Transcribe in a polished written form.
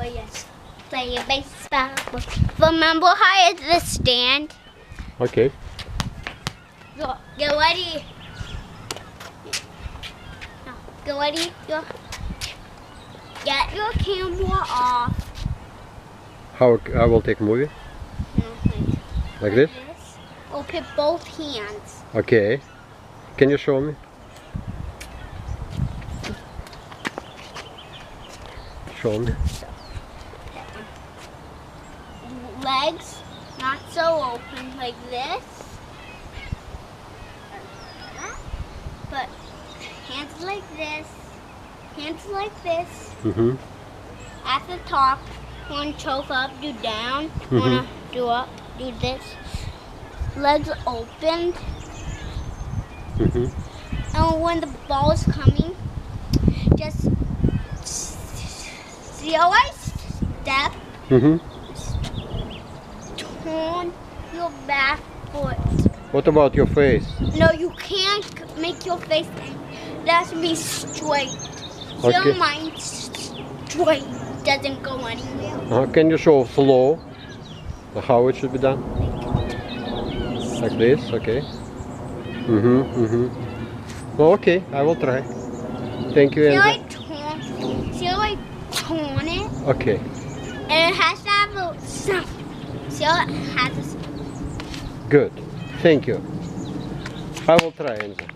yes. Play a baseball. Remember how it's the stand? Okay. Go, get ready. No, get ready. Get your camera off. How I will take a movie? No, Like this? Open both hands. Okay. Can you show me? Show me. Legs not so open like this. But hands like this. Hands like this. Mm-hmm. At the top, one choke up, do down. Wanna do up, do this. Legs opened. Mm-hmm. And when the ball is coming, just see how I step. Mm-hmm. Turn your back foot. What about your face? No, you can't make your face. It has to be straight. Okay. Your mind straight doesn't go anywhere. Can you show slow how it should be done? Like this, okay. Oh, okay, I will try. Thank you, See how I Enzo. see how I turn it? Okay. And it has to have a sound. See how it has a sound? Good. Thank you. I will try, Enzo.